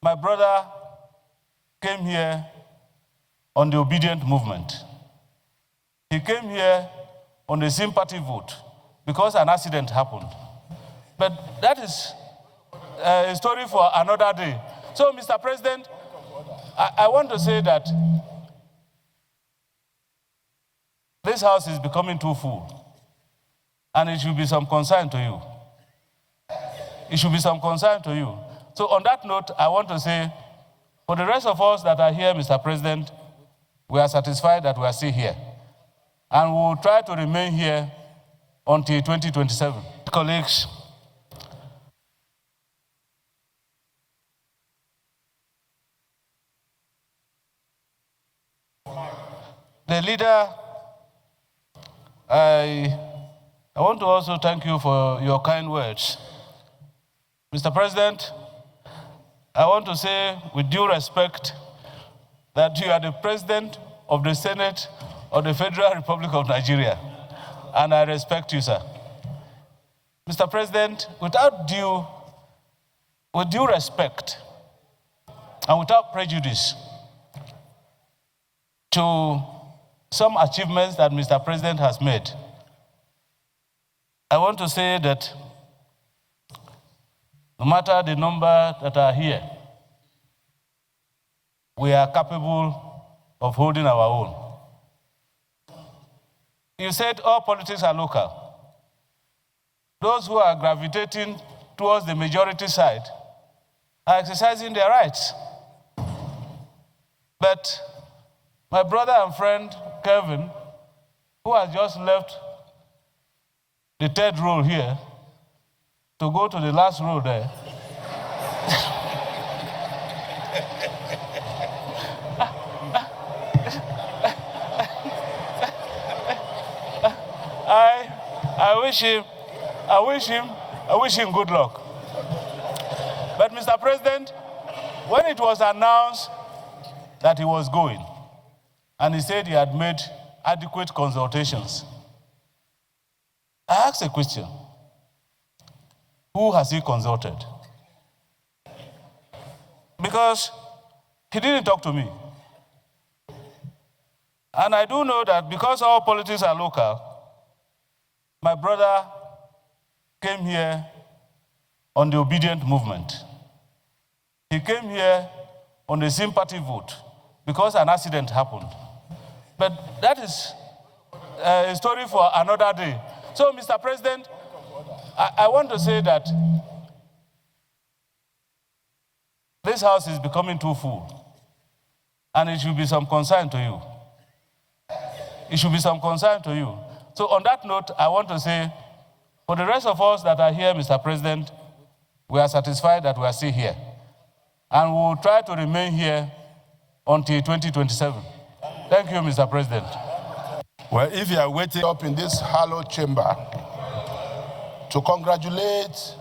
My brother came here on the obedient movement. He came here on a sympathy vote because an accident happened. But that is a story for another day. So, Mr. President, I want to say that this house is becoming too full, and it should be some concern to you. It should be some concern to you. So on that note, I want to say, for the rest of us that are here, Mr. President, we are satisfied that we are still here. And we will try to remain here until 2027. Colleagues, the leader, I want to also thank you for your kind words. Mr. President, I want to say with due respect that you are the President of the Senate of the Federal Republic of Nigeria, and I respect you, sir. Mr. President, with due respect and without prejudice to some achievements that Mr. President has made, I want to say that no matter the number that are here, we are capable of holding our own. You said all politics are local. Those who are gravitating towards the majority side are exercising their rights. But my brother and friend, Kevin, who has just left the third row here to go to the last row there, I wish him good luck. But Mr. President, when it was announced that he was going, and he said he had made adequate consultations, I asked a question. Who has he consulted? Because he didn't talk to me. And I do know that because all politics are local, my brother came here on the obedient movement. He came here on a sympathy vote because an accident happened. But that is a story for another day. So, Mr. President, I want to say that this house is becoming too full, and it should be some concern to you. It should be some concern to you. So on that note, I want to say, for the rest of us that are here, Mr. President, we are satisfied that we are still here. And we will try to remain here until 2027. Thank you, Mr. President. Well, if you are waiting up in this hallowed chamber to congratulate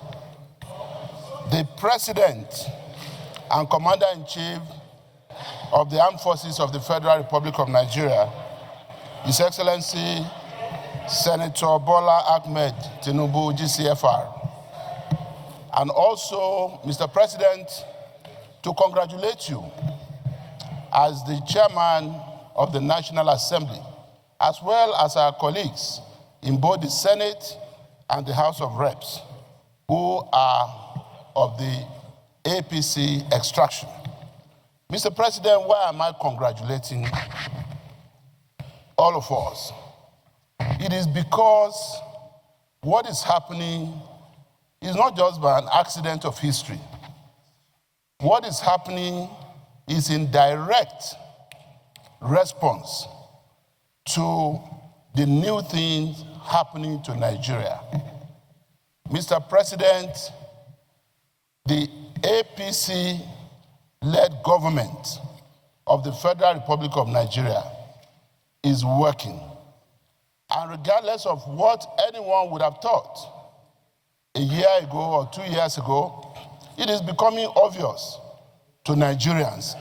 the President and Commander-in-Chief of the Armed Forces of the Federal Republic of Nigeria, His Excellency Senator Bola Ahmed Tinubu, GCFR, and also, Mr. President, to congratulate you as the Chairman of the National Assembly, as well as our colleagues in both the Senate and the House of Reps, who are of the APC extraction. Mr. President, why am I congratulating all of us? It is because what is happening is not just by an accident of history. What is happening is in direct response to the new things happening to Nigeria. Mr. President, the APC-led government of the Federal Republic of Nigeria is working. And regardless of what anyone would have thought a year ago or 2 years ago, it is becoming obvious to Nigerians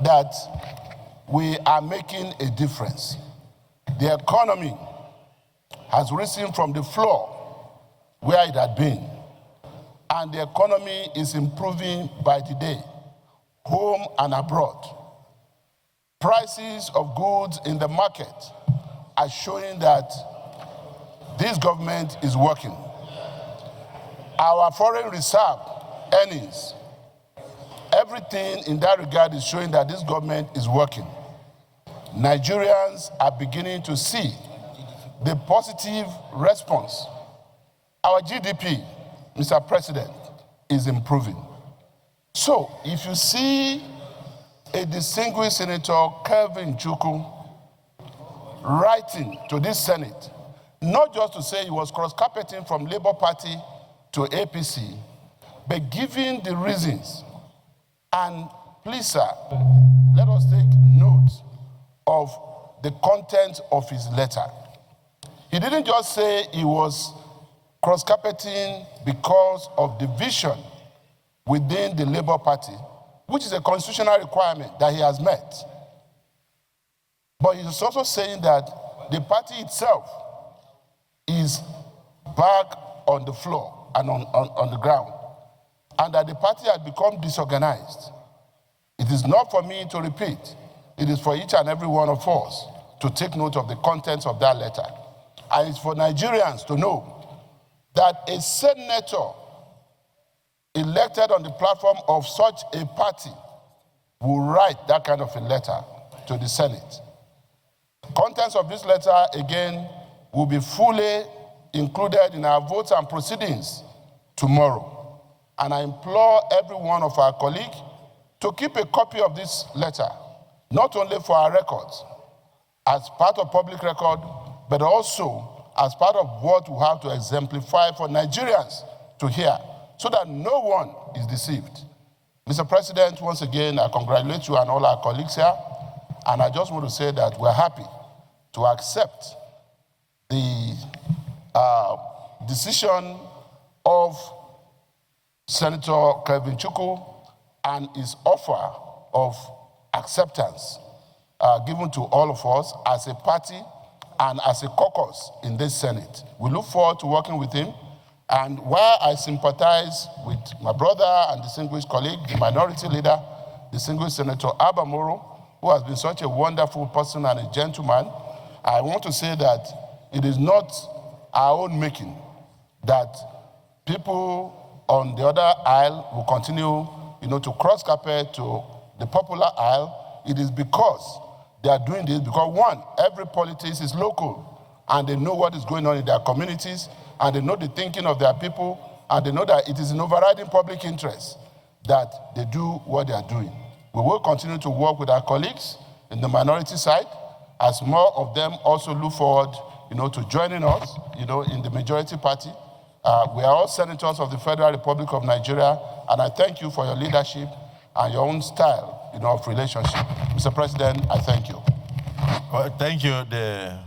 that we are making a difference. The economy has risen from the floor where it had been, and the economy is improving by the day. home and abroad. Prices of goods in the market are showing that this government is working. Our foreign reserve earnings, everything in that regard is showing that this government is working. Nigerians are beginning to see the positive response. Our GDP, Mr. President, is improving. So if you see a distinguished Senator Kelvin Chukwu writing to this Senate, not just to say he was cross-carpeting from Labour Party to APC, but giving the reasons. And please, sir, let us take note of the content of his letter. He didn't just say he was cross-carpeting because of division within the Labour Party, which is a constitutional requirement that he has met. But he's also saying that the party itself is back on the floor and on the ground, and that the party has become disorganized. It is not for me to repeat. It is for each and every one of us to take note of the contents of that letter. And it's for Nigerians to know that a senator elected on the platform of such a party will write that kind of a letter to the Senate. Contents of this letter, again, will be fully included in our votes and proceedings tomorrow. And I implore every one of our colleagues to keep a copy of this letter, not only for our records, as part of public record, but also as part of what we have to exemplify for Nigerians to hear, so that no one is deceived. Mr. President, once again, I congratulate you and all our colleagues here, and I just want to say that we're happy to accept the decision of Senator Kelvin Chukwu and his offer of acceptance given to all of us as a party and as a caucus in this Senate. We look forward to working with him. And while I sympathize with my brother and distinguished colleague, the minority leader, distinguished Senator Abba Moro, who has been such a wonderful person and a gentleman, I want to say that it is not our own making that people on the other aisle will continue, to cross-carpet to the popular aisle. It is because they are doing this because, one, every politics is local, and they know what is going on in their communities, and they know the thinking of their people, and they know that it is in overriding public interest that they do what they are doing. We will continue to work with our colleagues in the minority side, as more of them also look forward, to joining us, in the majority party. We are all senators of the Federal Republic of Nigeria, and I thank you for your leadership and your own style, of relationship. Mr. President, I thank you. Well, thank you.